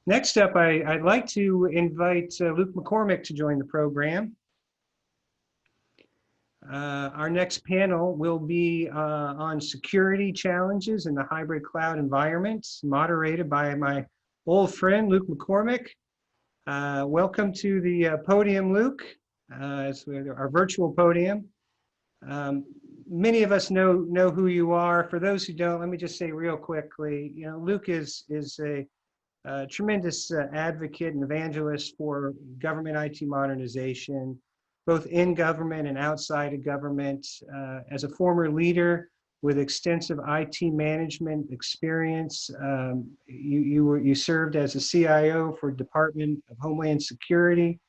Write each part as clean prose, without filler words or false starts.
Next up, I'd like to invite Luke McCormack to join the program. Our next panel will be on security challenges in the hybrid cloud environment, moderated by my old friend, Luke McCormack. Welcome to the podium, Luke, our virtual podium. Many of us know who you are. For those who don't, let me just say real quickly, Luke is a tremendous advocate and evangelist for government IT modernization, both in government and outside of government. As a former leader with extensive IT management experience, you served as a CIO for Department of Homeland Security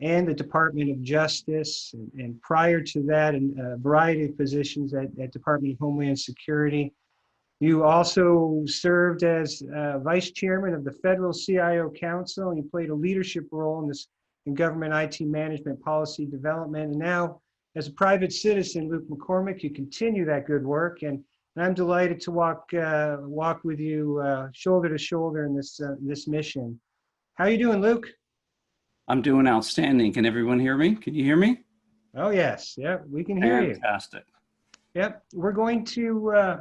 and the Department of Justice, and prior to that, in a variety of positions at Department of Homeland Security. You also served as Vice Chairman of the Federal CIO Council, and you played a leadership role in government IT management policy development. And now, as a private citizen, Luke McCormack, you continue that good work, and I'm delighted to walk with you shoulder to shoulder in this mission. How are you doing, Luke? I'm doing outstanding. Can everyone hear me? Can you hear me? Oh yes, yeah, we can hear you. Fantastic. Yep, we're going to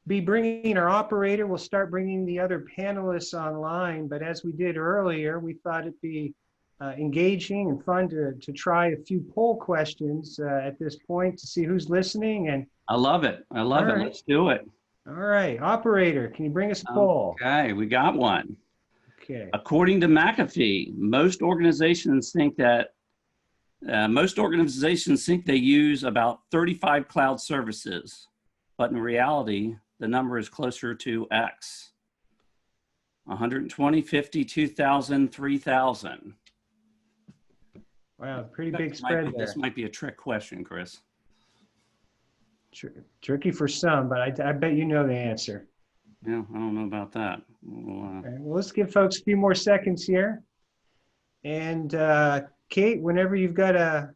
be bringing our operator. We'll start bringing the other panelists online, but as we did earlier, we thought it'd be engaging and fun to try a few poll questions at this point to see who's listening. And I love it. I love it. Let's do it. All right, operator, can you bring us a poll? Okay, we got one. Okay. According to McAfee, most organizations think they use about 35 cloud services, but in reality, the number is closer to X. 120, 50, 2,000, 3,000. Wow, pretty big spread there. This might be a trick question, Chris. Tricky for some, but I bet you know the answer. Yeah, I don't know about that. Okay, well, let's give folks a few more seconds here. And Kate, whenever you've got a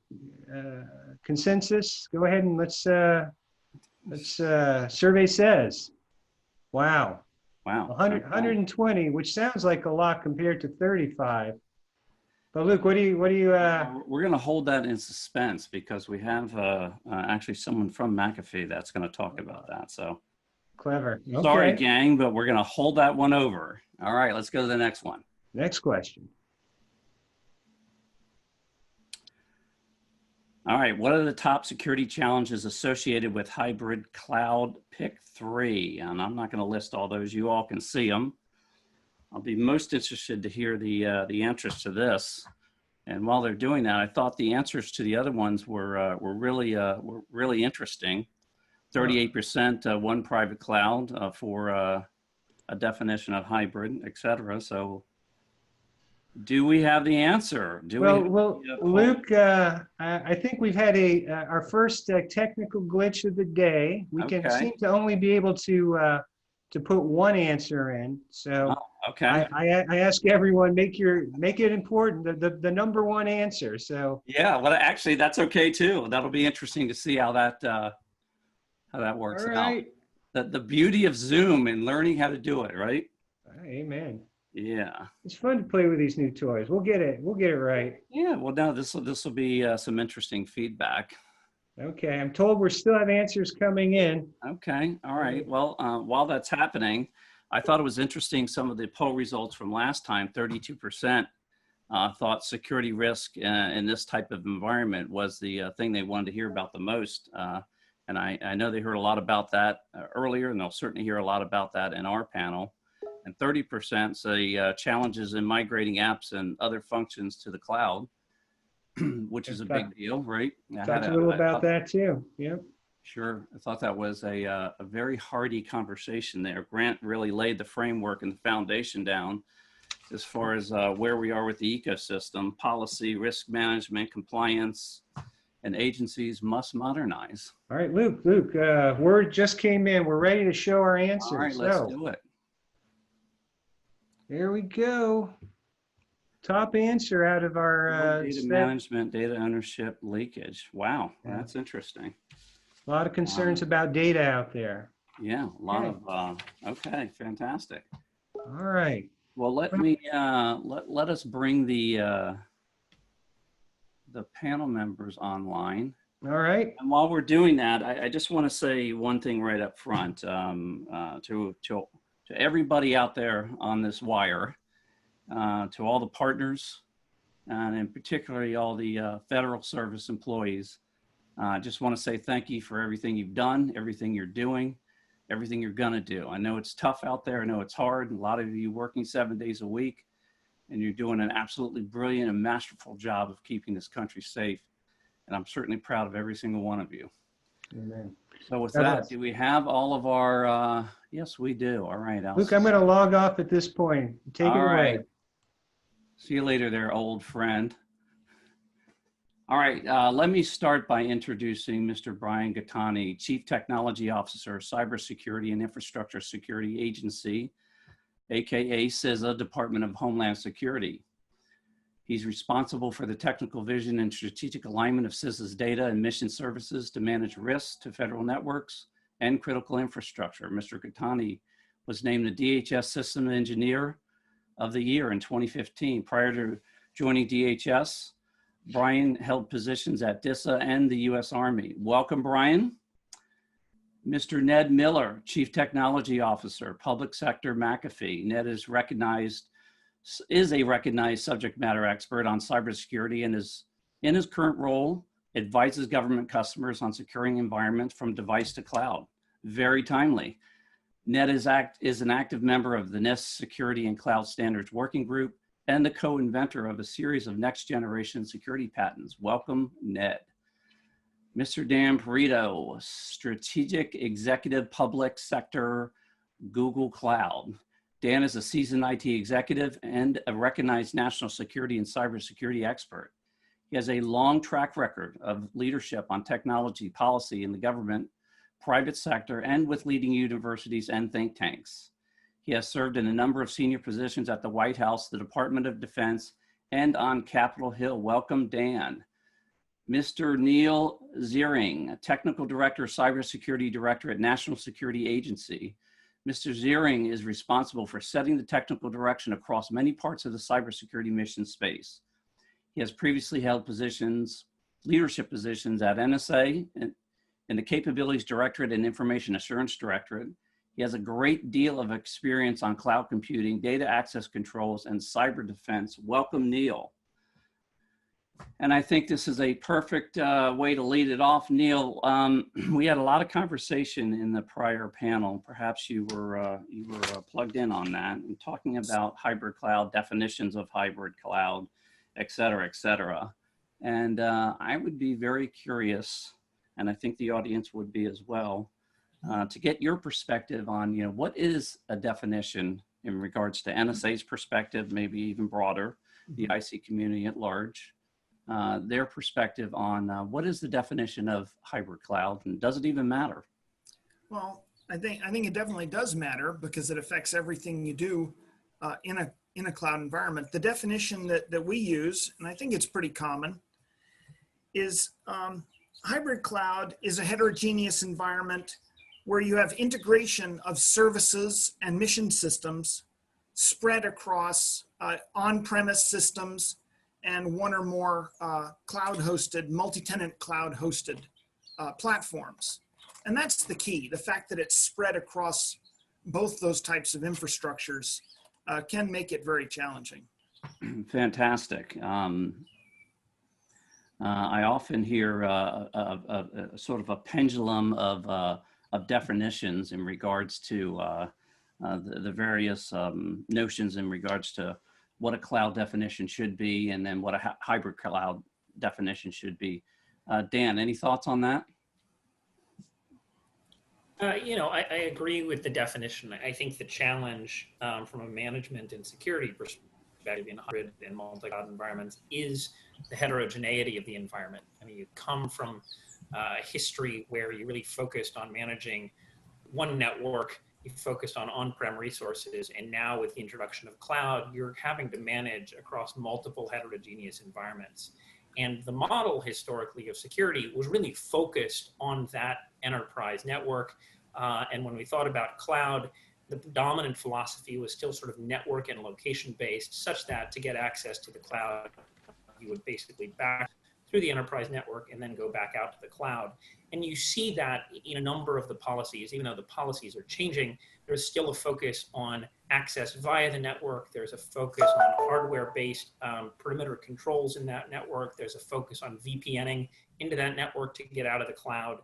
consensus, go ahead and let's survey says. Wow. Wow. 120, which sounds like a lot compared to 35. But Luke, what do you? We're going to hold that in suspense because we have actually someone from McAfee that's going to talk about that. So clever. Okay. Sorry, gang, but we're going to hold that one over. All right, let's go to the next one. Next question. All right, what are the top security challenges associated with hybrid cloud? Pick 3, and I'm not going to list all those. You all can see them. I'll be most interested to hear the answers to this. And while they're doing that, I thought the answers to the other ones were really interesting. 38% one private cloud for a definition of hybrid, et cetera. So do we have the answer? Well, Luke, I think we've had our first technical glitch of the day. We can seem to only be able to put one answer in. So okay. I ask everyone, make it important, the number one answer. So yeah, well, actually, that's okay too. That'll be interesting to see how that works out. The beauty of Zoom and learning how to do it, right? Amen. Yeah, it's fun to play with these new toys. We'll get it right. Yeah, well, now this will be some interesting feedback. Okay, I'm told we still have answers coming in. Okay, all right. Well, while that's happening, I thought it was interesting some of the poll results from last time. 32% thought security risk in this type of environment was the thing they wanted to hear about the most. And I know they heard a lot about that earlier, and they'll certainly hear a lot about that in our panel. And 30% say challenges in migrating apps and other functions to the cloud, which is a big deal, right? Talked a little about that too. Yep. Sure. I thought that was a very hearty conversation there. Grant really laid the framework and the foundation down as far as where we are with the ecosystem, policy, risk management, compliance, and agencies must modernize. All right, Luke, word just came in. We're ready to show our answers. All right, let's do it. There we go. Top answer out of our data management, data ownership, leakage. Wow, that's interesting. A lot of concerns about data out there. Yeah, a lot of, okay, fantastic. All right. Well, let me let us bring the panel members online. All right. And while we're doing that, I just want to say one thing right up front to everybody out there on this wire, to all the partners, and in particularly all the federal service employees. I just want to say thank you for everything you've done, everything you're doing, everything you're going to do. I know it's tough out there. I know it's hard. A lot of you working 7 days a week, and you're doing an absolutely brilliant and masterful job of keeping this country safe. And I'm certainly proud of every single one of you. Amen. So with that, do we have all of our, yes, we do. All right. Luke, I'm going to log off at this point. Take it away. See you later there, old friend. All right, let me start by introducing Mr. Brian Gattoni, Chief Technology Officer, Cybersecurity and Infrastructure Security Agency, AKA CISA, Department of Homeland Security. He's responsible for the technical vision and strategic alignment of CISA's data and mission services to manage risks to federal networks and critical infrastructure. Mr. Gattoni was named the DHS System Engineer of the Year in 2015. Prior to joining DHS, Brian held positions at DISA and the U.S. Army. Welcome, Brian. Mr. Ned Miller, Chief Technology Officer, Public Sector McAfee. Ned is a recognized subject matter expert on cybersecurity and is, in his current role, advises government customers on securing environments from device to cloud. Very timely. Ned is an active member of the NIST Security and Cloud Standards Working Group and the co-inventor of a series of next generation security patents. Welcome, Ned. Mr. Dan Prieto, Strategic Executive Public Sector, Google Cloud. Dan is a seasoned IT executive and a recognized national security and cybersecurity expert. He has a long track record of leadership on technology policy in the government, private sector, and with leading universities and think tanks. He has served in a number of senior positions at the White House, the Department of Defense, and on Capitol Hill. Welcome, Dan. Mr. Neal Ziring, Technical Director, Cybersecurity Director at National Security Agency. Mr. Ziring is responsible for setting the technical direction across many parts of the cybersecurity mission space. He has previously held positions, leadership positions at NSA in the Capabilities Directorate and Information Assurance Directorate. He has a great deal of experience on cloud computing, data access controls, and cyber defense. Welcome, Neal. And I think this is a perfect way to lead it off. Neal, we had a lot of conversation in the prior panel. Perhaps you were plugged in on that and talking about hybrid cloud, definitions of hybrid cloud, et cetera, et cetera. And I would be very curious, and I think the audience would be as well, to get your perspective on, what is a definition in regards to NSA's perspective, maybe even broader, the IC community at large, their perspective on what is the definition of hybrid cloud, and does it even matter? Well, I think it definitely does matter because it affects everything you do in a cloud environment. The definition that we use, and I think it's pretty common, is hybrid cloud is a heterogeneous environment where you have integration of services and mission systems spread across on-premise systems and one or more cloud-hosted, multi-tenant cloud-hosted platforms. And that's the key. The fact that it's spread across both those types of infrastructures can make it very challenging. Fantastic. I often hear a sort of a pendulum of definitions in regards to the various notions in regards to what a cloud definition should be, and then what a hybrid cloud definition should be. Dan, any thoughts on that? I agree with the definition. I think the challenge from a management and security perspective in hybrid and multi-cloud environments is the heterogeneity of the environment. I mean, you come from a history where you really focused on managing one network, you focused on on-prem resources, and now with the introduction of cloud, you're having to manage across multiple heterogeneous environments. And the model historically of security was really focused on that enterprise network. And when we thought about cloud, the dominant philosophy was still sort of network and location based, such that to get access to the cloud, you would basically back through the enterprise network and then go back out to the cloud. And you see that in a number of the policies. Even though the policies are changing, there's still a focus on access via the network. There's a focus on hardware-based perimeter controls in that network. There's a focus on VPNing into that network to get out of the cloud.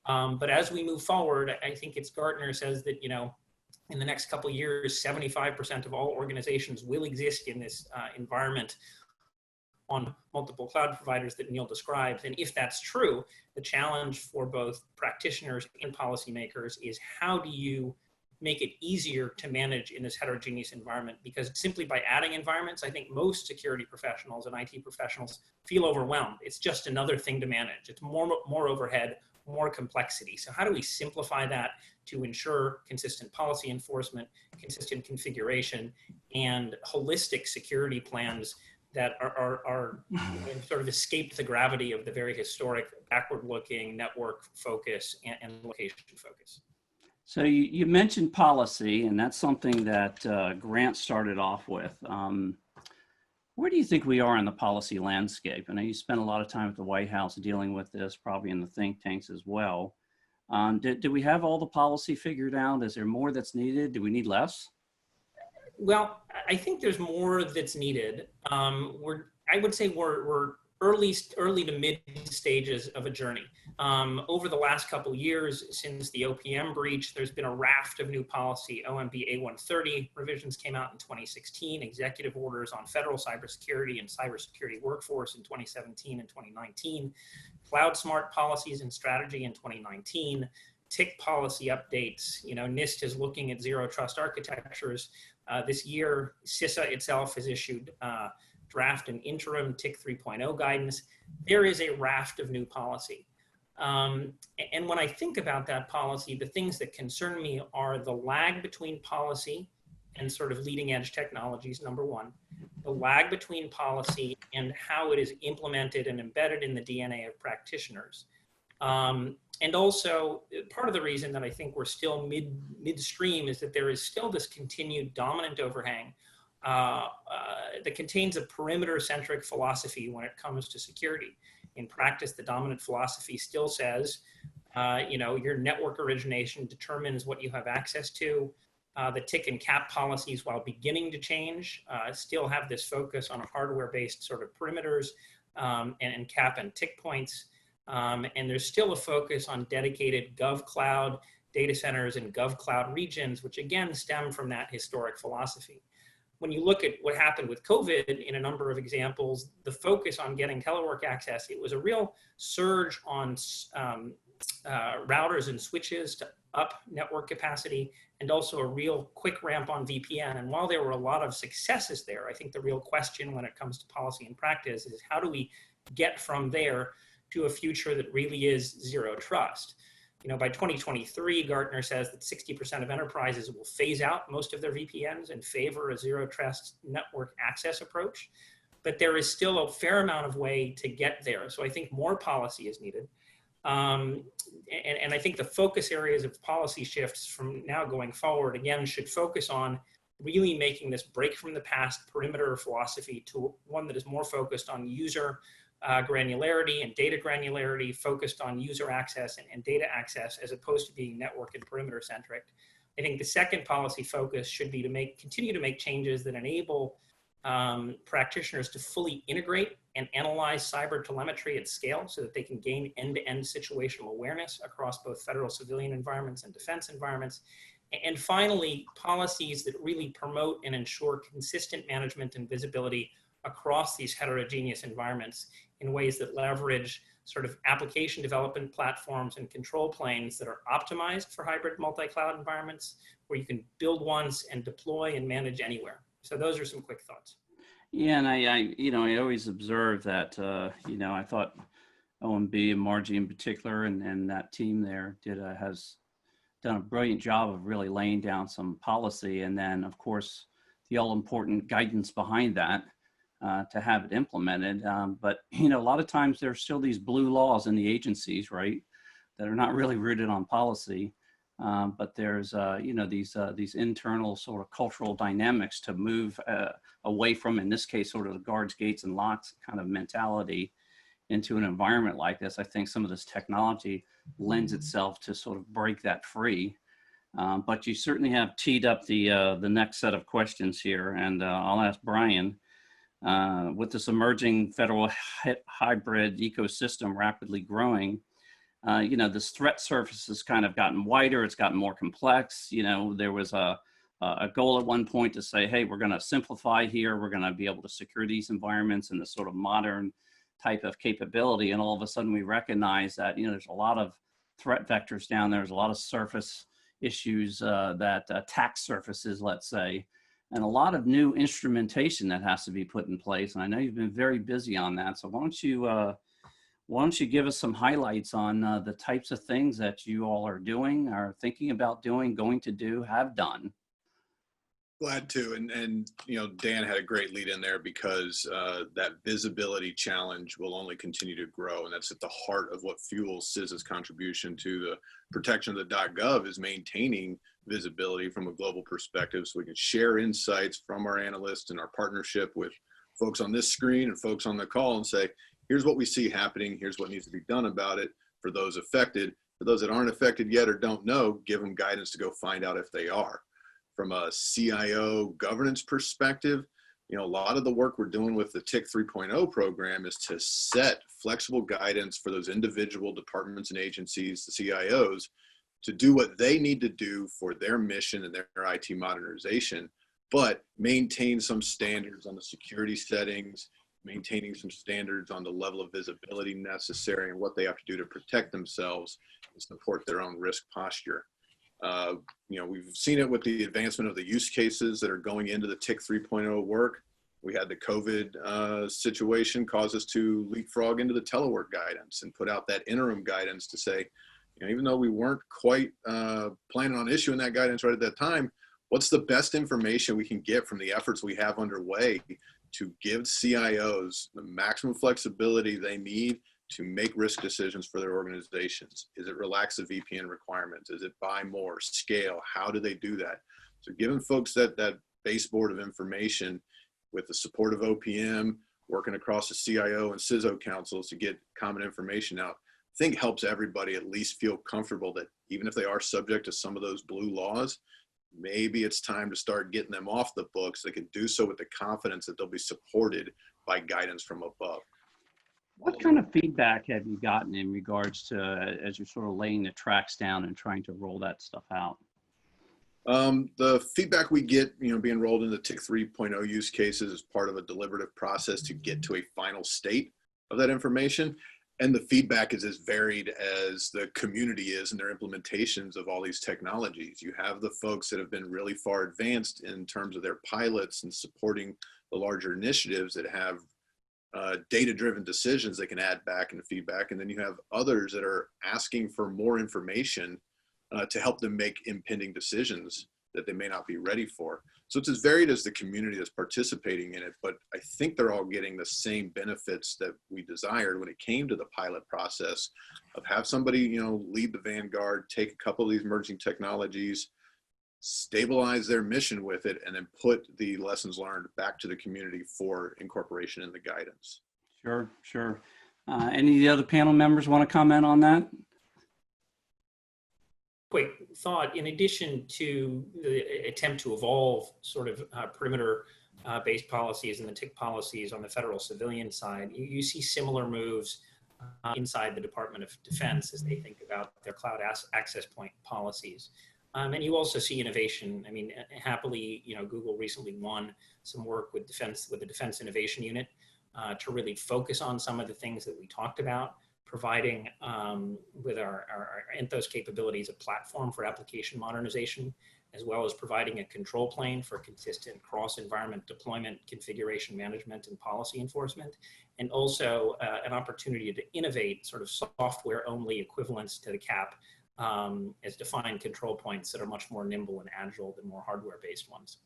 But as we move forward, I think it's Gartner says that, you know, in the next couple of years, 75% of all organizations will exist in this environment on multiple cloud providers that Neal describes. And if that's true, the challenge for both practitioners and policymakers is how do you make it easier to manage in this heterogeneous environment? Because simply by adding environments, I think most security professionals and IT professionals feel overwhelmed. It's just another thing to manage. It's more overhead, more complexity. So how do we simplify that to ensure consistent policy enforcement, consistent configuration, and holistic security plans that are sort of escaped the gravity of the very historic backward-looking network focus and location focus? So you mentioned policy, and that's something that Grant started off with. Where do you think we are in the policy landscape? I know you spent a lot of time at the White House dealing with this, probably in the think tanks as well. Do we have all the policy figured out? Is there more that's needed? Do we need less? Well, I think there's more that's needed. I would say we're early to mid stages of a journey. Over the last couple of years, since the OPM breach, there's been a raft of new policy. OMB A130 revisions came out in 2016, executive orders on federal cybersecurity and cybersecurity workforce in 2017 and 2019, cloud smart policies and strategy in 2019, TIC policy updates. You know, NIST is looking at ZeroTrust architectures. This year, CISA itself has issued draft and interim TIC 3.0 guidance. There is a raft of new policy. And when I think about that policy, the things that concern me are the lag between policy and sort of leading edge technologies, number one, the lag between policy and how it is implemented and embedded in the DNA of practitioners. And also, part of the reason that I think we're still midstream is that there is still this continued dominant overhang that contains a perimeter-centric philosophy when it comes to security. In practice, the dominant philosophy still says, you know, your network origination determines what you have access to. The TIC and CAP policies, while beginning to change, still have this focus on hardware-based sort of perimeters and CAP and TIC points. And there's still a focus on dedicated GovCloud data centers and GovCloud regions, which again stem from that historic philosophy. When you look at what happened with COVID in a number of examples, the focus on getting telework access, it was a real surge on routers and switches to up network capacity, and also a real quick ramp on VPN. And while there were a lot of successes there, I think the real question when it comes to policy and practice is how do we get from there to a future that really is zero trust? You know, by 2023, Gartner says that 60% of enterprises will phase out most of their VPNs and favor a zero trust network access approach. But there is still a fair amount of way to get there. So I think more policy is needed. And I think the focus areas of policy shifts from now going forward, again, should focus on really making this break from the past perimeter philosophy to one that is more focused on user granularity and data granularity, focused on user access and data access, as opposed to being network and perimeter centric. I think the second policy focus should be to continue to make changes that enable practitioners to fully integrate and analyze cyber telemetry at scale so that they can gain end-to-end situational awareness across both federal civilian environments and defense environments. And finally, policies that really promote and ensure consistent management and visibility across these heterogeneous environments in ways that leverage sort of application development platforms and control planes that are optimized for hybrid multi-cloud environments where you can build once and deploy and manage anywhere. So those are some quick thoughts. Yeah, and I always observe that, I thought OMB and Margie in particular and that team there has done a brilliant job of really laying down some policy, and then of course the all-important guidance behind that to have it implemented. But a lot of times there's still these blue laws in the agencies, right, that are not really rooted on policy. but there's, these internal sort of cultural dynamics to move away from, in this case, sort of the guards, gates, and locks kind of mentality into an environment like this. I think some of this technology lends itself to sort of break that free. But you certainly have teed up the next set of questions here, and I'll ask Brian. With this emerging federal hybrid ecosystem rapidly growing, this threat surface has kind of gotten wider. It's gotten more complex. There was a goal at one point to say, hey, we're going to simplify here. We're going to be able to secure these environments in this sort of modern type of capability. And all of a sudden we recognize that, there's a lot of threat vectors down there. There's a lot of surface issues that attack surfaces, let's say, and a lot of new instrumentation that has to be put in place. And I know you've been very busy on that. So why don't you give us some highlights on the types of things that you all are doing, are thinking about doing, going to do, have done? Glad to, and Dan had a great lead in there because that visibility challenge will only continue to grow, and that's at the heart of what fuels CISA's contribution to the protection of the .gov is maintaining visibility from a global perspective, so we can share insights from our analysts and our partnership with folks on this screen and folks on the call and say, here's what we see happening, here's what needs to be done about it for those affected. For those that aren't affected yet or don't know, give them guidance to go find out if they are. From a CIO governance perspective, a lot of the work we're doing with the TIC 3.0 program is to set flexible guidance for those individual departments and agencies, the CIOs, to do what they need to do for their mission and their IT modernization, but maintain some standards on the security settings, maintaining some standards on the level of visibility necessary and what they have to do to protect themselves and support their own risk posture. We've seen it with the advancement of the use cases that are going into the TIC 3.0 work. We had the COVID situation cause us to leapfrog into the telework guidance and put out that interim guidance to say, even though we weren't quite planning on issuing that guidance right at that time, what's the best information we can get from the efforts we have underway to give CIOs the maximum flexibility they need to make risk decisions for their organizations? Is it relax the VPN requirements? Is it buy more, scale? How do they do that? So giving folks that baseboard of information with the support of OPM, working across the CIO and CISO councils to get common information out, I think helps everybody at least feel comfortable that even if they are subject to some of those blue laws, maybe it's time to start getting them off the books. They can do so with the confidence that they'll be supported by guidance from above. What kind of feedback have you gotten in regards to, as you're sort of laying the tracks down and trying to roll that stuff out? The feedback we get, being rolled into TIC 3.0 use cases is part of a deliberative process to get to a final state of that information. And the feedback is as varied as the community is in their implementations of all these technologies. You have the folks that have been really far advanced in terms of their pilots and supporting the larger initiatives that have data-driven decisions they can add back into feedback. And then you have others that are asking for more information to help them make impending decisions that they may not be ready for. So it's as varied as the community that's participating in it, but I think they're all getting the same benefits that we desired when it came to the pilot process of have somebody, lead the vanguard, take a couple of these emerging technologies, stabilize their mission with it, and then put the lessons learned back to the community for incorporation in the guidance. Sure. Any of the other panel members want to comment on that? Quick thought, in addition to the attempt to evolve sort of perimeter-based policies and the TIC policies on the federal civilian side, you see similar moves inside the Department of Defense as they think about their cloud access point policies. And you also see innovation. I mean, happily, Google recently won some work with the Defense Innovation Unit to really focus on some of the things that we talked about, providing with our Anthos capabilities a platform for application modernization, as well as providing a control plane for consistent cross-environment deployment, configuration management, and policy enforcement, and also an opportunity to innovate sort of software-only equivalents to the CAP as defined control points that are much more nimble and agile than more hardware-based ones.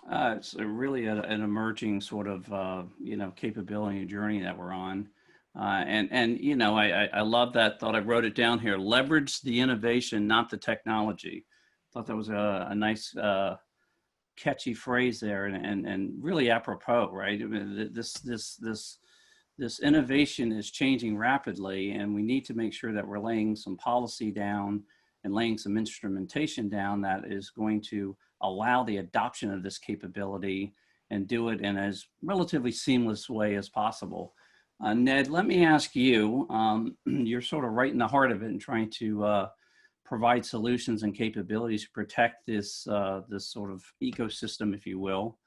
It's really an emerging sort of, capability and journey that we're on. And you know, I love that thought. I wrote it down here. Leverage the innovation, not the technology. Thought that was a nice, catchy phrase there, and really apropos, right? I mean, this innovation is changing rapidly, and we need to make sure that we're laying some policy down and laying some instrumentation down that is going to allow the adoption of this capability and do it in as relatively seamless way as possible. Ned, let me ask you, you're sort of right in the heart of it and trying to provide solutions and capabilities to protect this, this sort of ecosystem, if you will.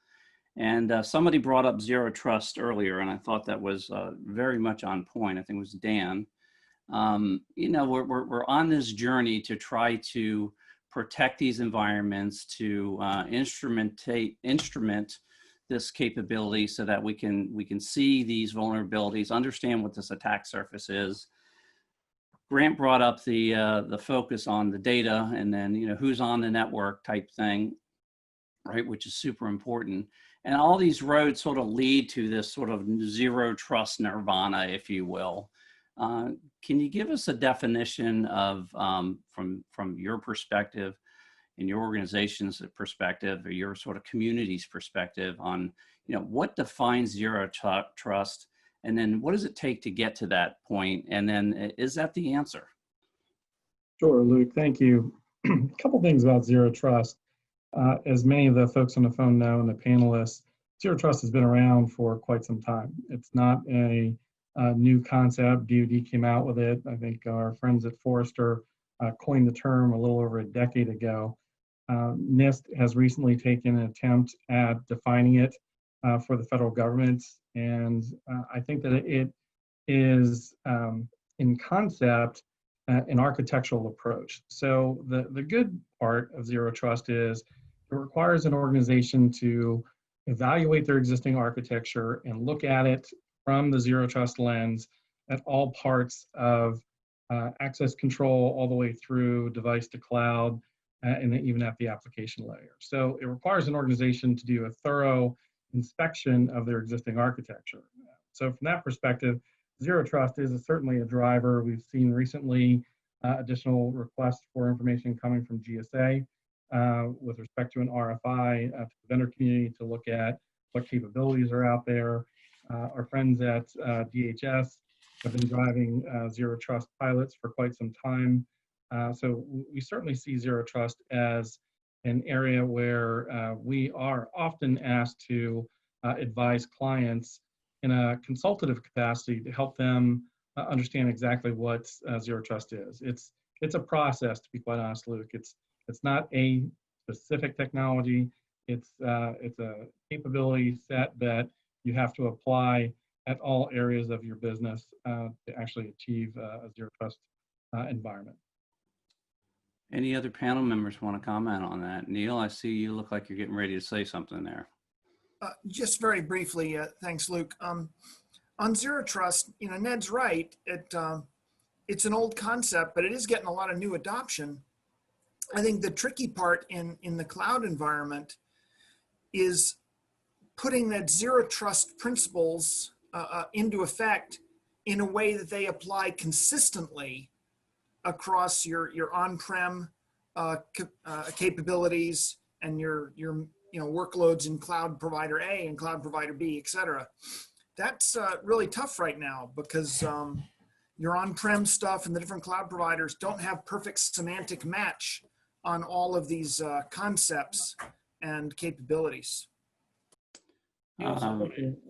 And somebody brought up Zero Trust earlier, and I thought that was very much on point. I think it was Dan. You know, we're on this journey to try to protect these environments, to instrument this capability so that we can see these vulnerabilities, understand what this attack surface is. Grant brought up the focus on the data, and then, you know, who's on the network type thing, right, which is super important. And all these roads sort of lead to this sort of zero trust nirvana, if you will. Can you give us a definition of, from your perspective, in your organization's perspective, or your sort of community's perspective on, you know, what defines zero trust, and then what does it take to get to that point? And then is that the answer? Sure, Luke, thank you. A couple things about zero trust. As many of the folks on the phone know and the panelists, zero trust has been around for quite some time. It's not a new concept. DoD came out with it. I think our friends at Forrester coined the term a little over a decade ago. NIST has recently taken an attempt at defining it for the federal government, and I think that it is, in concept, an architectural approach. So the good part of zero trust is it requires an organization to evaluate their existing architecture and look at it from the zero trust lens at all parts of access control, all the way through device to cloud, and then even at the application layer. So it requires an organization to do a thorough inspection of their existing architecture. So from that perspective, zero trust is certainly a driver. We've seen recently additional requests for information coming from GSA with respect to an RFI to the vendor community to look at what capabilities are out there. Our friends at DHS have been driving zero trust pilots for quite some time. So we certainly see zero trust as an area where we are often asked to advise clients in a consultative capacity to help them understand exactly what zero trust is. It's a process, to be quite honest, Luke. It's not a specific technology. It's a capability set that you have to apply at all areas of your business to actually achieve a zero trust environment. Any other panel members want to comment on that? Neal, I see you look like you're getting ready to say something there. Just very briefly, thanks, Luke. On zero trust, you know, Ned's right. It's an old concept, but it is getting a lot of new adoption. I think the tricky part in the cloud environment is putting that zero trust principles into effect in a way that they apply consistently across your on-prem capabilities and your workloads in cloud provider A and cloud provider B, et cetera. That's really tough right now because your on-prem stuff and the different cloud providers don't have perfect semantic match on all of these concepts and capabilities. I'd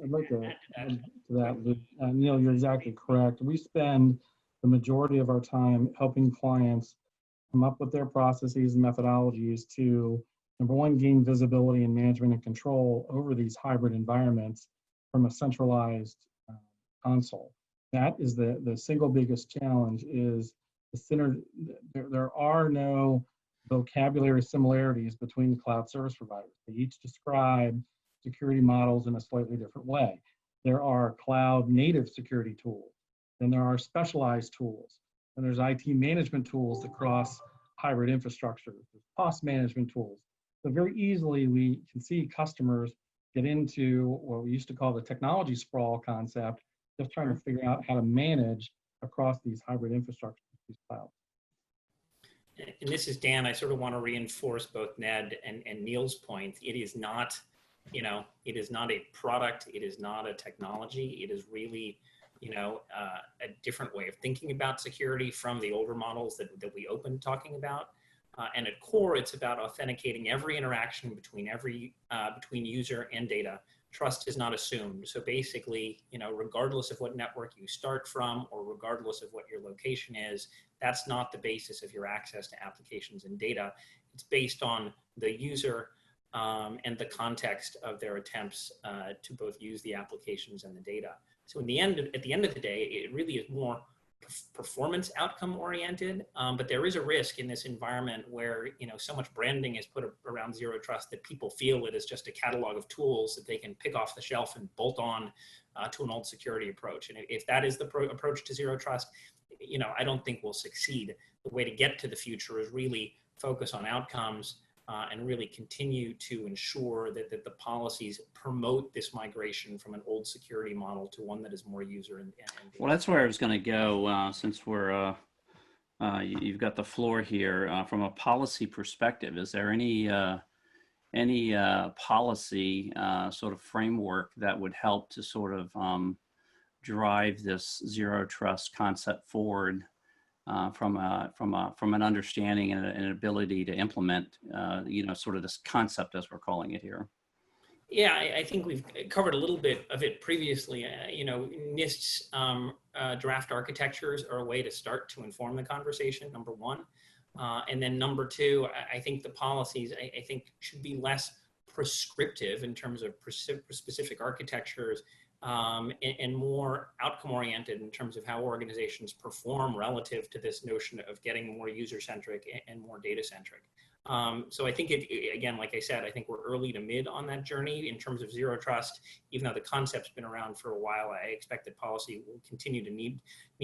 like to add to that, Luke. Neal, you're exactly correct. We spend the majority of our time helping clients come up with their processes and methodologies to, number one, gain visibility and management and control over these hybrid environments from a centralized console. That is the single biggest challenge. Is there are no vocabulary similarities between cloud service providers. They each describe security models in a slightly different way. There are cloud native security tools, then there are specialized tools, and there's IT management tools across hybrid infrastructure, there's cost management tools. So very easily we can see customers get into what we used to call the technology sprawl concept, just trying to figure out how to manage across these hybrid infrastructures, these clouds. And this is Dan. I sort of want to reinforce both Ned and Neal's point. It is not, it is not a product. It is not a technology. It is really, a different way of thinking about security from the older models that we opened talking about. And at core, it's about authenticating every interaction between between user and data. Trust is not assumed. So basically, regardless of what network you start from or regardless of what your location is, that's not the basis of your access to applications and data. It's based on the user and the context of their attempts to both use the applications and the data. So at the end of the day, it really is more performance outcome oriented, but there is a risk in this environment where so much branding is put around Zero Trust that people feel it is just a catalog of tools that they can pick off the shelf and bolt on to an old security approach. And if that is the approach to Zero Trust, I don't think we'll succeed. The way to get to the future is really focus on outcomes and really continue to ensure that the policies promote this migration from an old security model to one that is more user and well, that's where I was going to go since we're you've got the floor here. From a policy perspective, is there any policy sort of framework that would help to sort of drive this Zero Trust concept forward from an understanding and an ability to implement, sort of this concept as we're calling it here? Yeah, I think we've covered a little bit of it previously. NIST's draft architectures are a way to start to inform the conversation, number one. And then number two, I think the policies, I think should be less prescriptive in terms of specific architectures and more outcome oriented in terms of how organizations perform relative to this notion of getting more user centric and more data centric. So I think again, like I said, I think we're early to mid on that journey in terms of Zero Trust. Even though the concept's been around for a while, I expect that policy will continue to need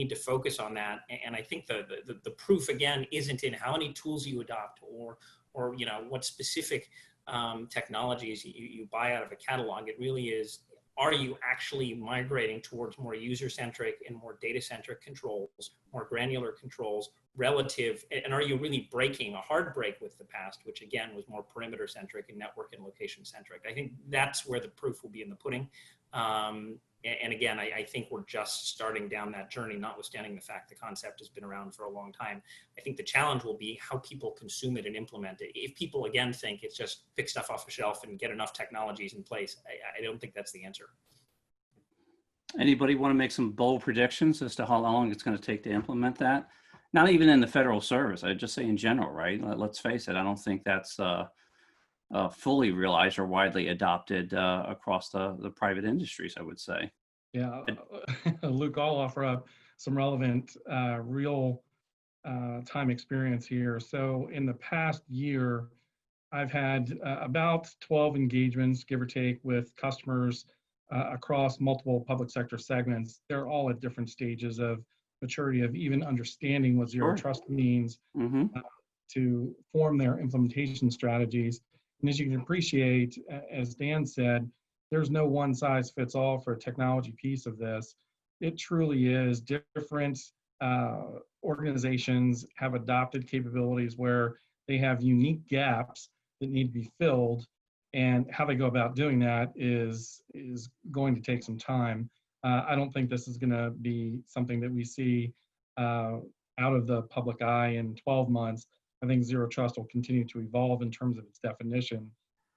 to focus on that. And I think the proof again isn't in how many tools you adopt or what specific technologies you buy out of a catalog. It really is, are you actually migrating towards more user-centric and more data-centric controls, more granular controls relative, and are you really breaking a hard break with the past, which again was more perimeter-centric and network and location-centric? I think that's where the proof will be in the pudding. And again, I think we're just starting down that journey, notwithstanding the fact the concept has been around for a long time. I think the challenge will be how people consume it and implement it. If people, again, think it's just pick stuff off the shelf and get enough technologies in place, I don't think that's the answer. Anybody want to make some bold predictions as to how long it's going to take to implement that? Not even in the federal service, I'd just say in general, right? Let's face it, I don't think that's fully realized or widely adopted across the private industries, I would say. Yeah, Luke, I'll offer up some relevant real time experience here. So in the past year, I've had about 12 engagements, give or take, with customers across multiple public sector segments. They're all at different stages of maturity of even understanding what Zero Trust means to form their implementation strategies. And as you can appreciate, as Dan said, there's no one size fits all for a technology piece of this. It truly is. Different organizations have adopted capabilities where they have unique gaps that need to be filled, and how they go about doing that is going to take some time. I don't think this is going to be something that we see out of the public eye in 12 months. I think Zero Trust will continue to evolve in terms of its definition.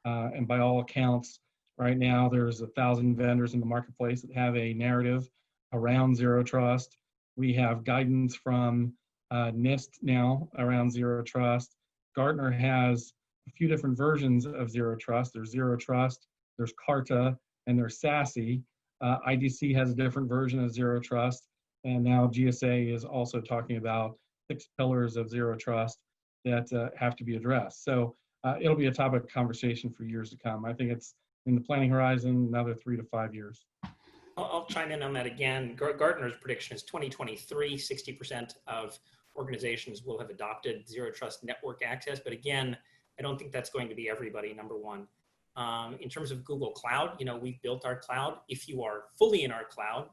And by all accounts, right now there's 1,000 vendors in the marketplace that have a narrative around Zero Trust. We have guidance from NIST now around Zero Trust. Gartner has a few different versions of Zero Trust. There's Zero Trust, there's Carta, and there's SASE. IDC has a different version of Zero Trust, and now GSA is also talking about 6 pillars of Zero Trust that have to be addressed. So it'll be a topic of conversation for years to come. I think it's in the planning horizon, another 3 to 5 years. I'll chime in on that again. Gartner's prediction is 2023, 60% of organizations will have adopted Zero Trust network access. But again, I don't think that's going to be everybody, number one. In terms of Google Cloud, we've built our cloud. If you are fully in our cloud,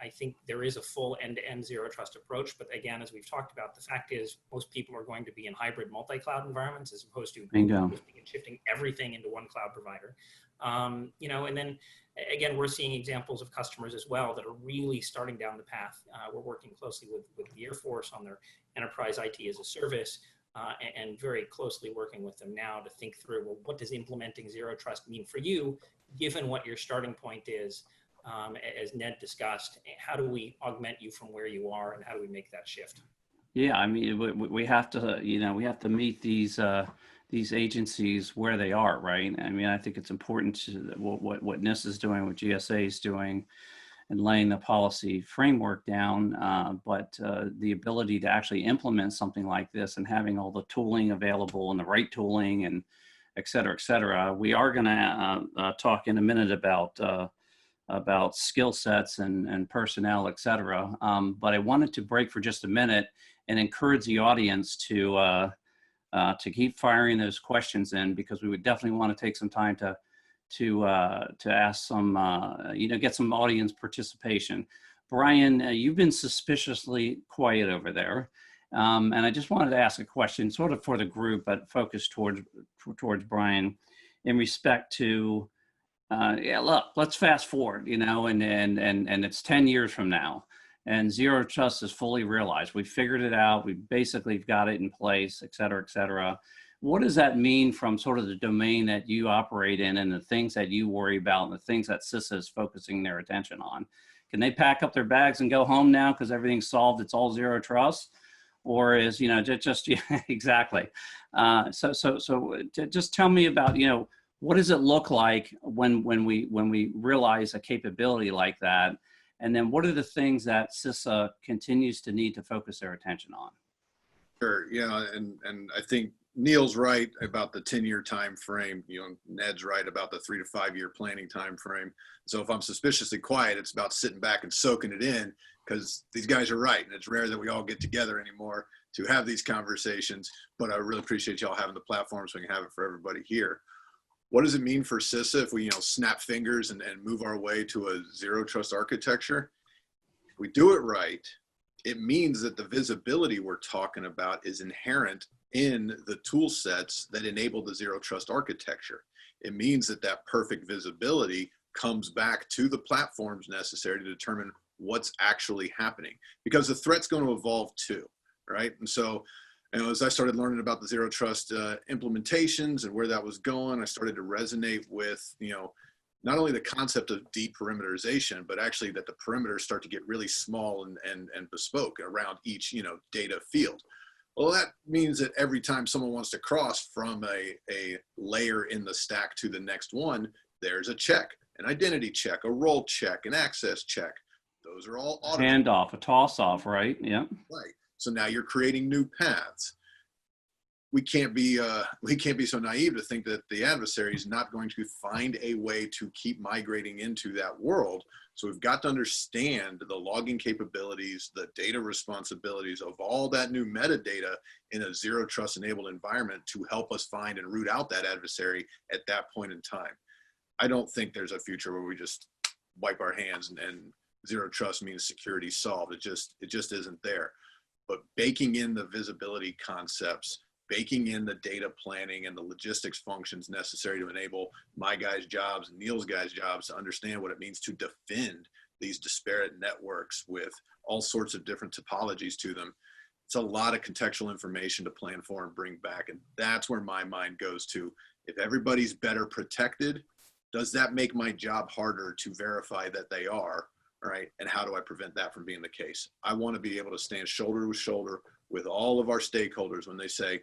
I think there is a full end-to-end zero trust approach. But again, as we've talked about, the fact is most people are going to be in hybrid multi-cloud environments as opposed to lifting and shifting everything into one cloud provider. And then again, we're seeing examples of customers as well that are really starting down the path. We're working closely with the Air Force on their enterprise IT as a service. And very closely working with them now to think through, well, what does implementing zero trust mean for you, given what your starting point is, as Ned discussed, how do we augment you from where you are and how do we make that shift? Yeah, I mean, we have to, we have to meet these agencies where they are, right? I mean, I think it's important to what NIST is doing, what GSA is doing, and laying the policy framework down, but the ability to actually implement something like this and having all the tooling available and the right tooling and et cetera, et cetera. We are going to talk in a minute about skill sets and personnel, et cetera. But I wanted to break for just a minute and encourage the audience to keep firing those questions in, because we would definitely want to take some time to ask some, get some audience participation. Brian, you've been suspiciously quiet over there. And I just wanted to ask a question sort of for the group, but focused towards Brian in respect to, look, let's fast forward, and it's 10 years from now and zero trust is fully realized. We figured it out. We basically got it in place, et cetera, et cetera. What does that mean from sort of the domain that you operate in and the things that you worry about and the things that CISA is focusing their attention on? Can they pack up their bags and go home now because everything's solved, it's all zero trust? Or is, just exactly. So just tell me about, what does it look like when we realize a capability like that? And then what are the things that CISA continues to need to focus their attention on? Sure, yeah, and I think Neal's right about the 10-year time frame. Ned's right about the 3 to 5 year planning time frame. So if I'm suspiciously quiet, it's about sitting back and soaking it in, because these guys are right, and it's rare that we all get together anymore to have these conversations. But I really appreciate y'all having the platform so we can have it for everybody here. What does it mean for CISA if we snap fingers and move our way to a zero trust architecture? If we do it right, it means that the visibility we're talking about is inherent in the tool sets that enable the zero trust architecture. It means that that perfect visibility comes back to the platforms necessary to determine what's actually happening, because the threat's going to evolve too, right? And so, as I started learning about the zero trust implementations and where that was going, I started to resonate with, not only the concept of deperimeterization, but actually that the perimeters start to get really small and bespoke around each, data field. Well, that means that every time someone wants to cross from a layer in the stack to the next one, there's a check, an identity check, a role check, an access check. Those are all automated. Handoff, a toss off, right? Yeah. Right. So now you're creating new paths. We can't be so naive to think that the adversary is not going to find a way to keep migrating into that world. So we've got to understand the logging capabilities, the data responsibilities of all that new metadata in a zero trust enabled environment to help us find and root out that adversary at that point in time. I don't think there's a future where we just wipe our hands and zero trust means security solved. It just isn't there. But baking in the visibility concepts, baking in the data planning and the logistics functions necessary to enable my guys' jobs and Neal's guys' jobs to understand what it means to defend these disparate networks with all sorts of different topologies to them. It's a lot of contextual information to plan for and bring back. And that's where my mind goes to. If everybody's better protected, does that make my job harder to verify that they are? Right? And how do I prevent that from being the case? I want to be able to stand shoulder to shoulder with all of our stakeholders when they say,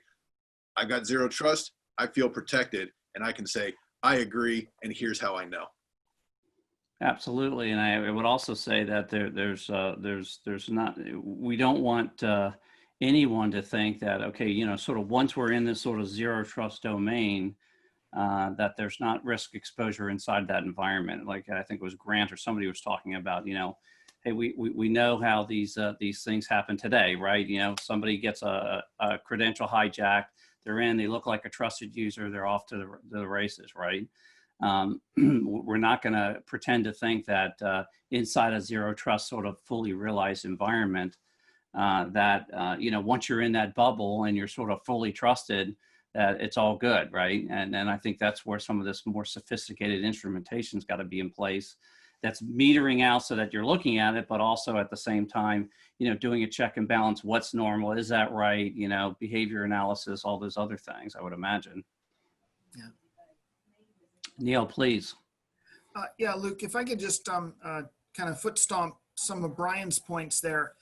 I got zero trust, I feel protected, and I can say, I agree, and here's how I know. Absolutely, and I would also say that there's not, we don't want anyone to think that, okay, sort of once we're in this sort of zero trust domain, that there's not risk exposure inside that environment. Like I think it was Grant or somebody was talking about, hey, we know how these things happen today, right? Somebody gets a credential hijacked, they're in, they look like a trusted user, they're off to the races, right? We're not going to pretend to think that inside a zero trust sort of fully realized environment, you know, once you're in that bubble and you're sort of fully trusted, that it's all good, right? And I think that's where some of this more sophisticated instrumentation's got to be in place. That's metering out so that you're looking at it, but also at the same time, you know, doing a check and balance. What's normal? Is that right? You know, behavior analysis, all those other things, I would imagine. Yeah. Neal, please. Yeah, Luke, if I could just kind of foot stomp some of Brian's points there.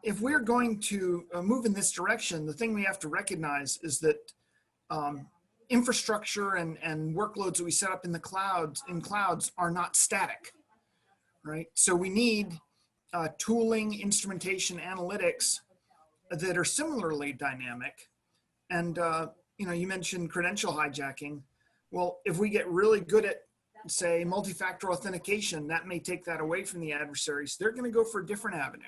If we're going to move in this direction, the thing we have to recognize is that infrastructure and workloads that we set up in the clouds are not static, right? So we need tooling, instrumentation, analytics that are similarly dynamic. And you know, you mentioned credential hijacking. Well, if we get really good at, say, multi-factor authentication, that may take that away from the adversaries. They're going to go for a different avenue.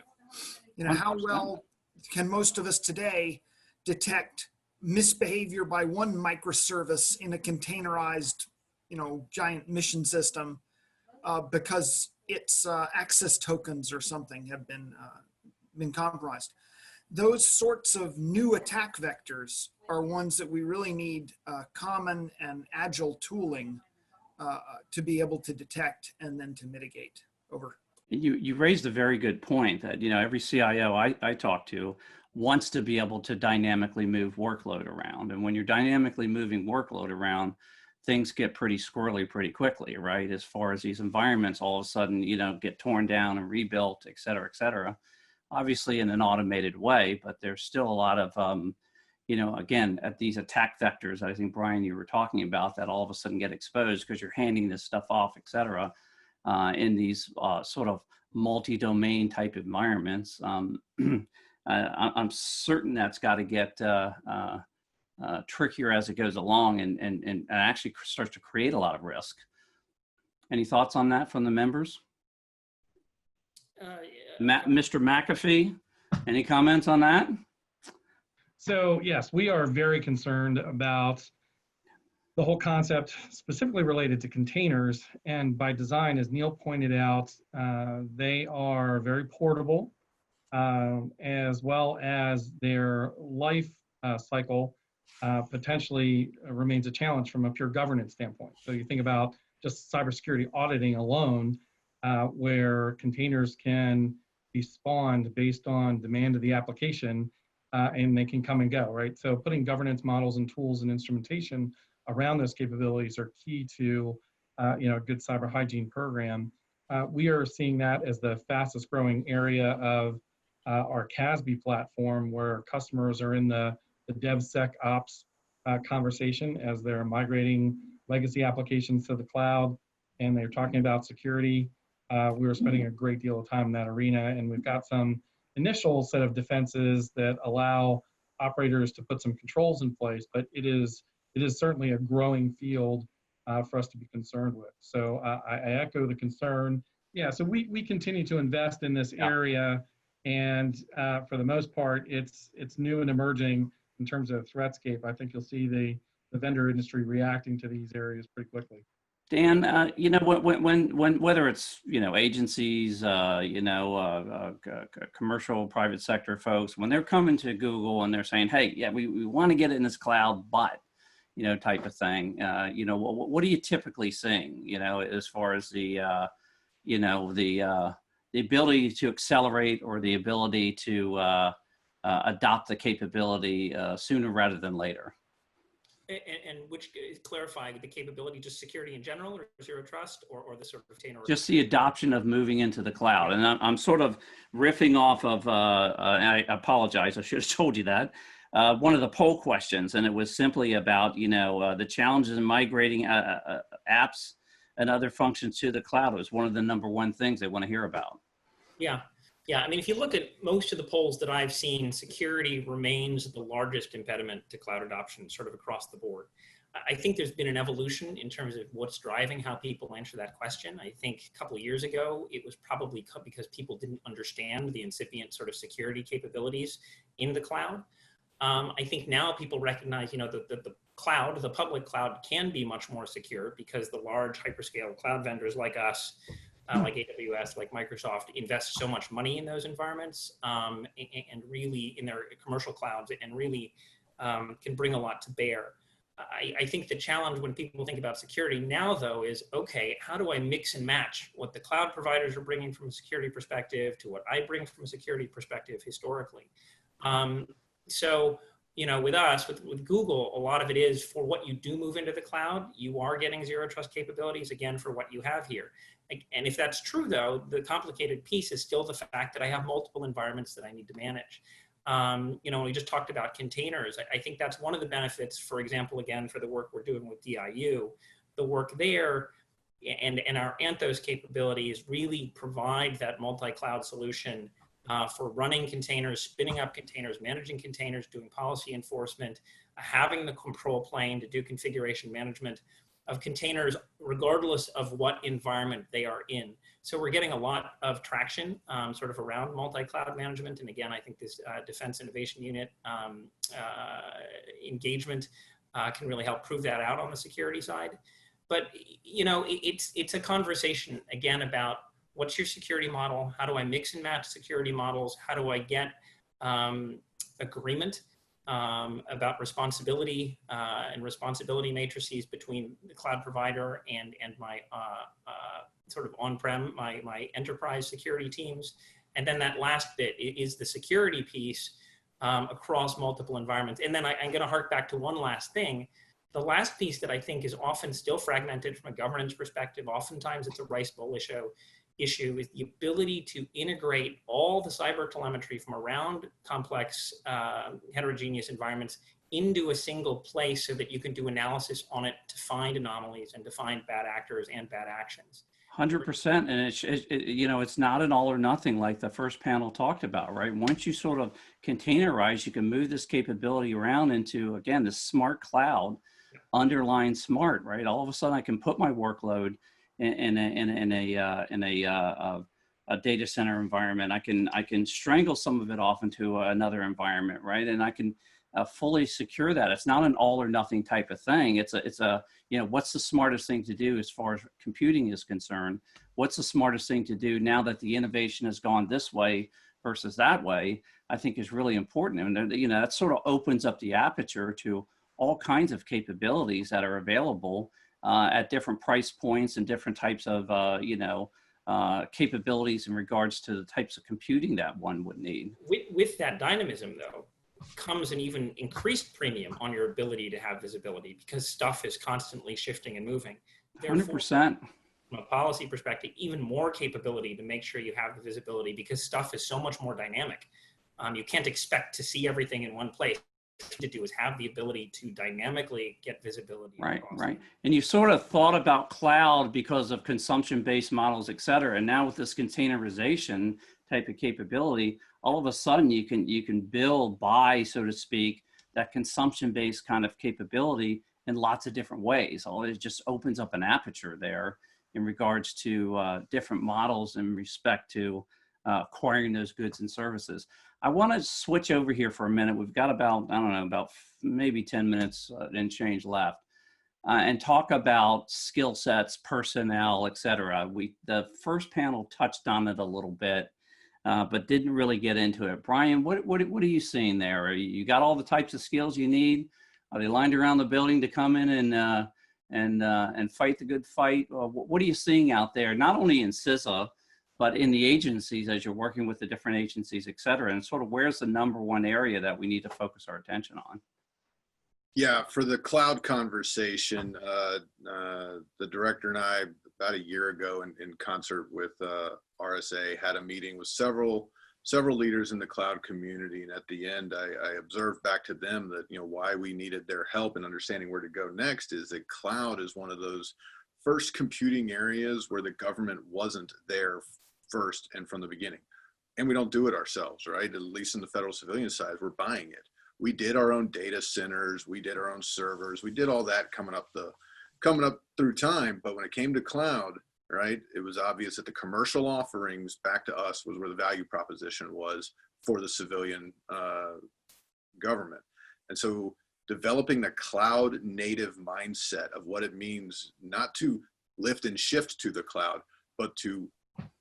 You know, how well can most of us today detect misbehavior by one microservice in a containerized, you know, giant mission system because its access tokens or something have been compromised? Those sorts of new attack vectors are ones that we really need common and agile tooling to be able to detect and then to mitigate. Over. You raised a very good point that, you know, every CIO I talk to wants to be able to dynamically move workload around. And when you're dynamically moving workload around, things get pretty squirrely pretty quickly, right? As far as these environments all of a sudden, you know, get torn down and rebuilt, et cetera, obviously in an automated way, but there's still a lot of, you know, again, at these attack vectors, I think, Brian, you were talking about that all of a sudden get exposed because you're handing this stuff off, et cetera, in these sort of multi-domain type environments. I'm certain that's got to get trickier as it goes along and actually starts to create a lot of risk. Any thoughts on that from the members? Mr. McAfee, any comments on that? So yes, we are very concerned about the whole concept specifically related to containers. And by design, as Neal pointed out, they are very portable, as well as their life cycle potentially remains a challenge from a pure governance standpoint. So you think about just cybersecurity auditing alone, where containers can be spawned based on demand of the application, and they can come and go, right? So putting governance models and tools and instrumentation around those capabilities are key to you know, a good cyber hygiene program. We are seeing that as the fastest growing area of our CASB platform, where customers are in the DevSecOps conversation as they're migrating legacy applications to the cloud, and they're talking about security. We were spending a great deal of time in that arena, and we've got some initial set of defenses that allow operators to put some controls in place, but it is certainly a growing field for us to be concerned with. So I echo the concern. Yeah, so we continue to invest in this area, and for the most part, it's new and emerging in terms of threatscape. I think you'll see the vendor industry reacting to these areas pretty quickly. Dan, you know, when whether it's, you know, agencies, you know, commercial, private sector folks, when they're coming to Google and they're saying, hey, yeah, we want to get it in this cloud, but, you know, type of thing, you know, what are you typically seeing, you know, as far as the, you know, the ability to accelerate or the ability to adopt the capability sooner rather than later? And which, clarifying, the capability, just security in general, or zero trust, or the sort of container? Just the adoption of moving into the cloud. And I'm sort of riffing off of, I apologize, I should have told you that, one of the poll questions, and it was simply about, you know, the challenges in migrating apps and other functions to the cloud. It was one of the #1 things they want to hear about. Yeah. Yeah, I mean, if you look at most of the polls that I've seen, security remains the largest impediment to cloud adoption sort of across the board. I think there's been an evolution in terms of what's driving how people answer that question. I think a couple of years ago, it was probably because people didn't understand the incipient sort of security capabilities in the cloud. I think now people recognize, the cloud, the public cloud can be much more secure because the large hyperscale cloud vendors like us, like AWS, like Microsoft, invest so much money in those environments and really in their commercial clouds and really can bring a lot to bear. I think the challenge when people think about security now, though, is, okay, how do I mix and match what the cloud providers are bringing from a security perspective to what I bring from a security perspective historically? So, with us, with Google, a lot of it is for what you do move into the cloud, you are getting zero trust capabilities, again, for what you have here. And if that's true, though, the complicated piece is still the fact that I have multiple environments that I need to manage. We just talked about containers. I think that's one of the benefits, for example, again, for the work we're doing with DIU, the work there and our Anthos capabilities really provide that multi-cloud solution for running containers, spinning up containers, managing containers, doing policy enforcement, having the control plane to do configuration management of containers, regardless of what environment they are in. So we're getting a lot of traction sort of around multi-cloud management. And again, I think this Defense Innovation Unit engagement can really help prove that out on the security side. But, it's a conversation, again, about what's your security model? How do I mix and match security models? How do I get agreement about responsibility and responsibility matrices between the cloud provider and my sort of on-prem, my enterprise security teams. And then that last bit is the security piece across multiple environments. And then I'm going to hark back to one last thing. The last piece that I think is often still fragmented from a governance perspective, oftentimes it's a rice bowl issue is the ability to integrate all the cyber telemetry from around complex heterogeneous environments into a single place so that you can do analysis on it to find anomalies and to find bad actors and bad actions. 100%. And it's not an all or nothing like the first panel talked about, right? Once you sort of containerize, you can move this capability around into, again, this smart cloud, underlying smart, right? All of a sudden I can put my workload in a data center environment. I can strangle some of it off into another environment, right? And I can fully secure that. It's not an all or nothing type of thing. It's a what's the smartest thing to do as far as computing is concerned? What's the smartest thing to do now that the innovation has gone this way versus that way? I think is really important. And that sort of opens up the aperture to all kinds of capabilities that are available at different price points and different types of, capabilities in regards to the types of computing that one would need. With that dynamism, though, comes an even increased premium on your ability to have visibility because stuff is constantly shifting and moving. Therefore, 100%. From a policy perspective, even more capability to make sure you have the visibility because stuff is so much more dynamic. You can't expect to see everything in one place. To do is have the ability to dynamically get visibility. Right. And you sort of thought about cloud because of consumption-based models, et cetera. And now with this containerization type of capability, all of a sudden you can build, buy, so to speak, that consumption-based kind of capability in lots of different ways. It just opens up an aperture there in regards to different models in respect to acquiring those goods and services. I want to switch over here for a minute. We've got about maybe 10 minutes and change left, and talk about skill sets, personnel, et cetera. The first panel touched on it a little bit, but didn't really get into it. Brian, what are you seeing there? You got all the types of skills you need? Are they lined around the building to come in and fight the good fight? What are you seeing out there, not only in CISA, but in the agencies as you're working with the different agencies, et cetera, and sort of where's the number one area that we need to focus our attention on? Yeah, for the cloud conversation, the director and I, about a year ago in concert with RSA, had a meeting with several leaders in the cloud community. And at the end, I observed back to them that, why we needed their help in understanding where to go next is that cloud is one of those first computing areas where the government wasn't there first and from the beginning. And we don't do it ourselves, right? At least in the federal civilian side, we're buying it. We did our own data centers, we did our own servers, we did all that coming up through time. But when it came to cloud, right, it was obvious that the commercial offerings back to us was where the value proposition was for the civilian government. And so developing the cloud native mindset of what it means not to lift and shift to the cloud, but to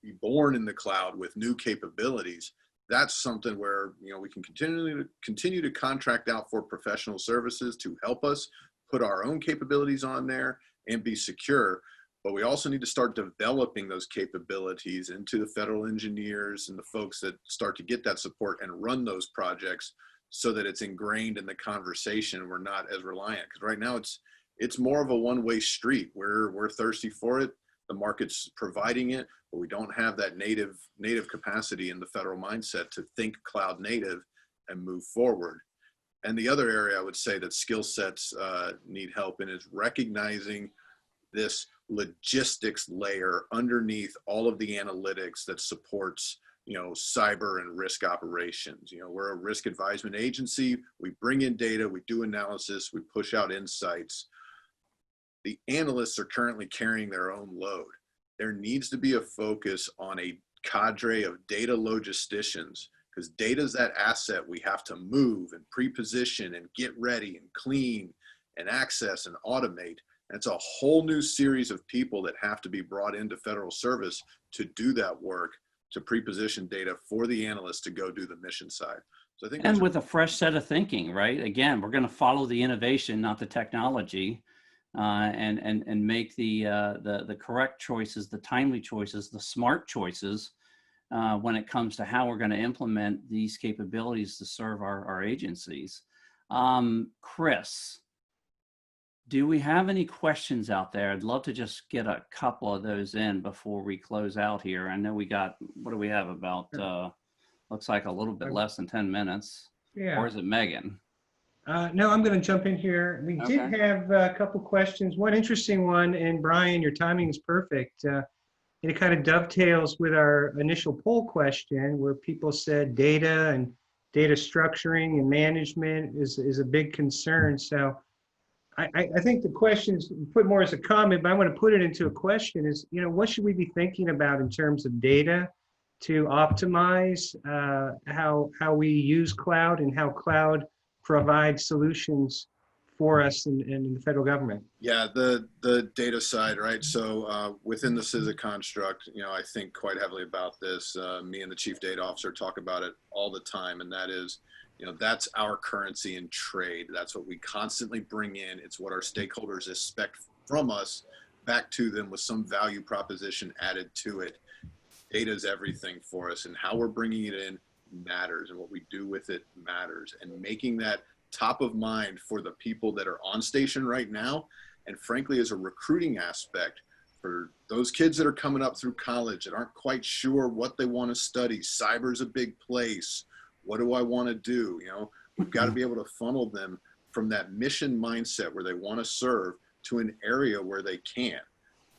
be born in the cloud with new capabilities. That's something where, you know, we can continue to contract out for professional services to help us put our own capabilities on there and be secure. But we also need to start developing those capabilities into the federal engineers and the folks that start to get that support and run those projects so that it's ingrained in the conversation. We're not as reliant, because right now it's more of a one-way street. We're thirsty for it. The market's providing it, but we don't have that native capacity in the federal mindset to think cloud native and move forward. And the other area I would say that skill sets need help in is recognizing this logistics layer underneath all of the analytics that supports, you know, cyber and risk operations. You know, we're a risk advisement agency. We bring in data, we do analysis, we push out insights. The analysts are currently carrying their own load. There needs to be a focus on a cadre of data logisticians, because data is that asset we have to move and pre-position and get ready and clean and access and automate. And it's a whole new series of people that have to be brought into federal service to do that work, to pre-position data for the analysts to go do the mission side. So I think, and with a fresh set of thinking, right? Again, we're going to follow the innovation, not the technology, and make the correct choices, the timely choices, the smart choices when it comes to how we're going to implement these capabilities to serve our agencies. Chris, do we have any questions out there? I'd love to just get a couple of those in before we close out here. I know we got, what do we have, about, looks like a little bit less than 10 minutes. Yeah. Or is it Megan? No, I'm going to jump in here. We did have a couple questions. One interesting one, and Brian, your timing is perfect. It kind of dovetails with our initial poll question where people said data and data structuring and management is a big concern. So I think the question is put more as a comment, but I want to put it into a question is, you know, what should we be thinking about in terms of data to optimize how we use cloud and how cloud provides solutions for us in the federal government? Yeah, the data side, right? So within the CISA construct, you know, I think quite heavily about this. Me and the chief data officer talk about it all the time, and that is, you know, that's our currency in trade. That's what we constantly bring in. It's what our stakeholders expect from us back to them with some value proposition added to it. Data is everything for us, and how we're bringing it in matters, and what we do with it matters, and making that top of mind for the people that are on station right now. And frankly, as a recruiting aspect for those kids that are coming up through college that aren't quite sure what they want to study, cyber's a big place. What do I want to do? You know, we've got to be able to funnel them from that mission mindset where they want to serve to an area where they can.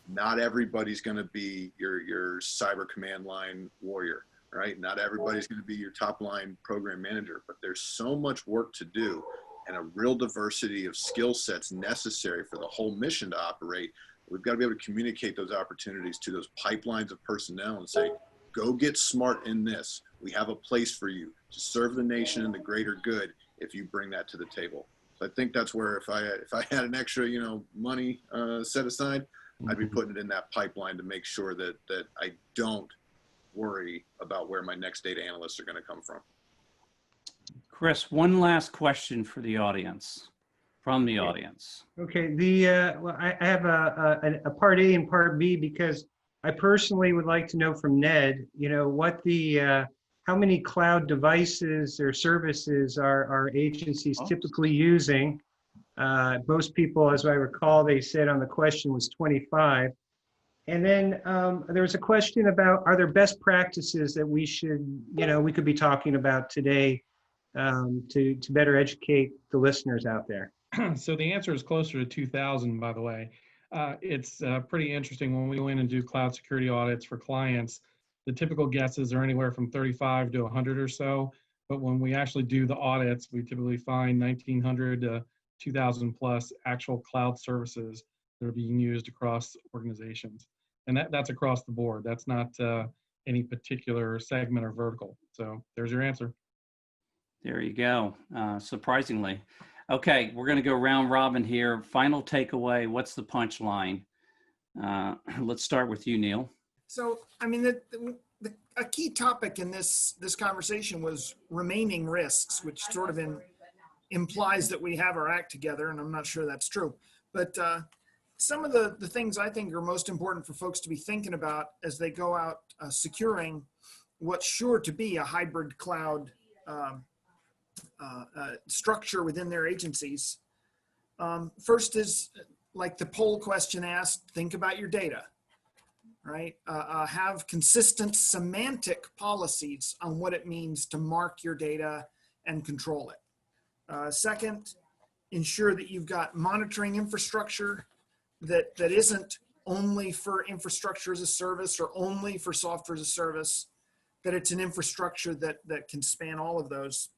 Not everybody's going to be your cyber command line warrior, right? Not everybody's going to be your top line program manager, but there's so much work to do and a real diversity of skill sets necessary for the whole mission to operate. We've got to be able to communicate those opportunities to those pipelines of personnel and say, go get smart in this. We have a place for you to serve the nation and the greater good if you bring that to the table. So I think that's where if I had an extra, you know, money set aside, I'd be putting it in that pipeline to make sure that I don't worry about where my next data analysts are going to come from. Chris, one last question for the audience, from the audience. Okay, well, I have a part A and part B, because I personally would like to know from Ned, you know, what how many cloud devices or services are agencies typically using? Most people, as I recall, they said on the question was 25. And then there was a question about, are there best practices that we should, you know, we could be talking about today to better educate the listeners out there? So the answer is closer to 2,000, by the way. It's pretty interesting when we go in and do cloud security audits for clients. The typical guesses are anywhere from 35 to 100 or so. But when we actually do the audits, we typically find 1,900 to 2,000 plus actual cloud services that are being used across organizations. And that's across the board. That's not any particular segment or vertical. So there's your answer. There you go. Surprisingly. Okay, we're going to go round robin here. Final takeaway. What's the punchline? Let's start with you, Neal. So, I mean, a key topic in this conversation was remaining risks, which sort of implies that we have our act together, and I'm not sure that's true. But some of the things I think are most important for folks to be thinking about as they go out securing what's sure to be a hybrid cloud structure within their agencies. First is, like the poll question asked, think about your data, right? Have consistent semantic policies on what it means to mark your data and control it. Second, ensure that you've got monitoring infrastructure that isn't only for infrastructure as a service or only for software as a service, that it's an infrastructure that can span all of those.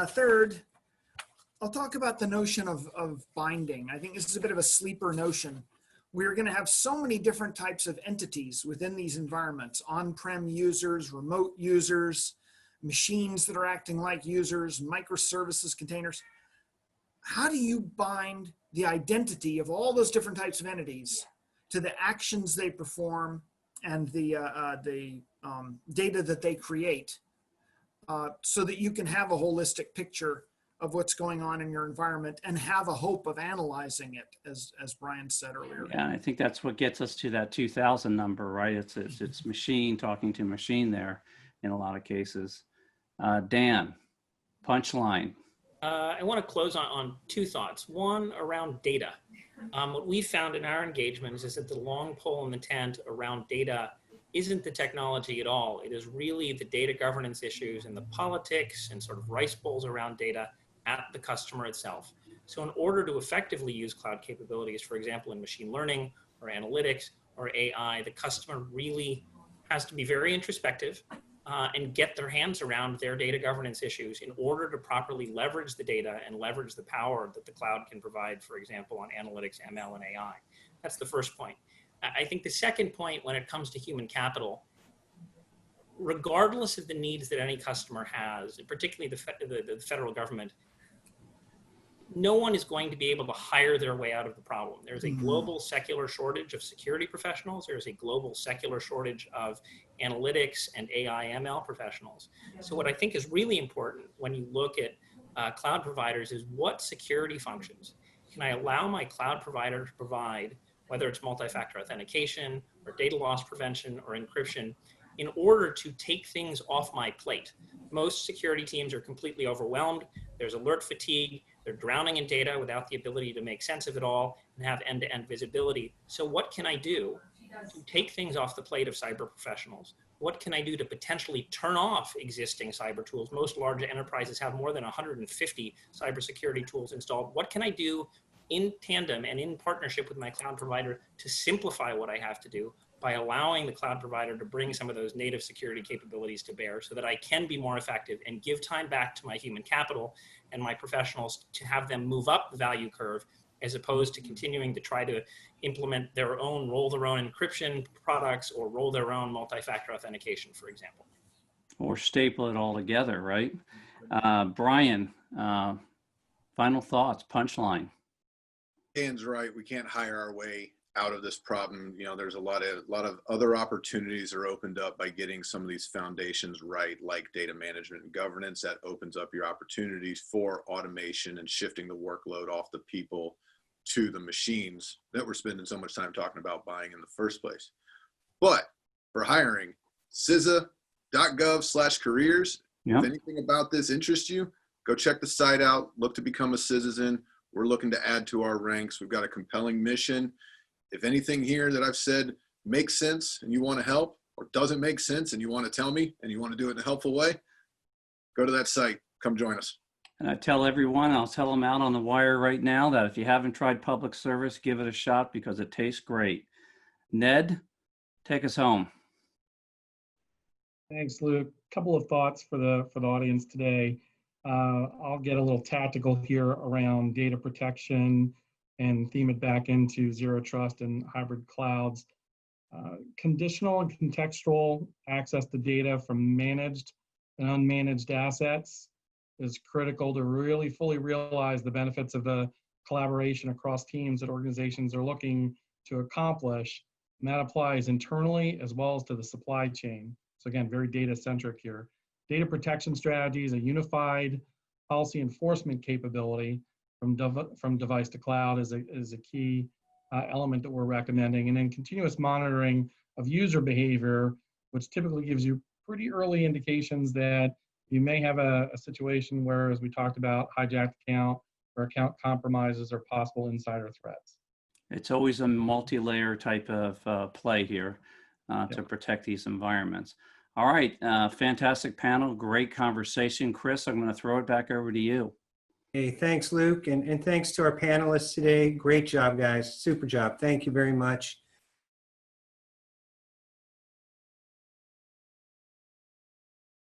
Third, I'll talk about the notion of binding. I think this is a bit of a sleeper notion. We're going to have so many different types of entities within these environments: on-prem users, remote users, machines that are acting like users, microservices, containers. How do you bind the identity of all those different types of entities to the actions they perform and the data that they create, so that you can have a holistic picture of what's going on in your environment and have a hope of analyzing it, as Brian said earlier. Yeah, I think that's what gets us to that 2000 number, right? It's machine talking to machine there in a lot of cases. Dan, punchline. I want to close on two thoughts. One, around data. What we found in our engagements is that the long pole in the tent around data isn't the technology at all. It is really the data governance issues and the politics and sort of rice bowls around data at the customer itself. So in order to effectively use cloud capabilities, for example, in machine learning or analytics or AI, the customer really has to be very introspective and get their hands around their data governance issues in order to properly leverage the data and leverage the power that the cloud can provide, for example, on analytics, ML, and AI. That's the first point. I think the second point, when it comes to human capital, regardless of the needs that any customer has, and particularly the federal government, no one is going to be able to hire their way out of the problem. There's a global secular shortage of security professionals. There's a global secular shortage of analytics and AI ML professionals. So what I think is really important when you look at cloud providers is, what security functions can I allow my cloud provider to provide, whether it's multi-factor authentication or data loss prevention or encryption, in order to take things off my plate. Most security teams are completely overwhelmed. There's alert fatigue. They're drowning in data without the ability to make sense of it all and have end-to-end visibility. So what can I do to take things off the plate of cyber professionals? What can I do to potentially turn off existing cyber tools? Most large enterprises have more than 150 cybersecurity tools installed. What can I do in tandem and in partnership with my cloud provider to simplify what I have to do by allowing the cloud provider to bring some of those native security capabilities to bear, so that I can be more effective and give time back to my human capital and my professionals to have them move up the value curve, as opposed to continuing to try to implement roll their own encryption products or roll their own multi-factor authentication, for example. Or staple it all together, right? Brian, final thoughts, punchline. Dan's right. We can't hire our way out of this problem. You know, there's a lot of other opportunities are opened up by getting some of these foundations right, like data management and governance. That opens up your opportunities for automation and shifting the workload off the people to the machines that we're spending so much time talking about buying in the first place. But for hiring, CISA.gov/careers. If anything about this interests you, go check the site out. Look to become a citizen. We're looking to add to our ranks. We've got a compelling mission. If anything here that I've said makes sense and you want to help, or doesn't make sense and you want to tell me and you want to do it in a helpful way, go to that site. Come join us. And I tell everyone, I'll tell them out on the wire right now, that if you haven't tried public service, give it a shot, because it tastes great. Ned, take us home. Thanks, Luke. A couple of thoughts for the audience today. I'll get a little tactical here around data protection and theme it back into zero trust and hybrid clouds. Conditional and contextual access to data from managed and unmanaged assets is critical to really fully realize the benefits of the collaboration across teams that organizations are looking to accomplish. And that applies internally as well as to the supply chain. So again, very data centric here. Data protection strategies, a unified policy enforcement capability from device to cloud is a key element that we're recommending. And then continuous monitoring of user behavior, which typically gives you pretty early indications that you may have a situation where, as we talked about, hijacked account or account compromises or possible insider threats. It's always a multi-layer type of play here to Yep. protect these environments. All right, fantastic panel, great conversation. Chris, I'm going to throw it back over to you. Hey, thanks, Luke, and thanks to our panelists today. Great job, guys. Super job. Thank you very much.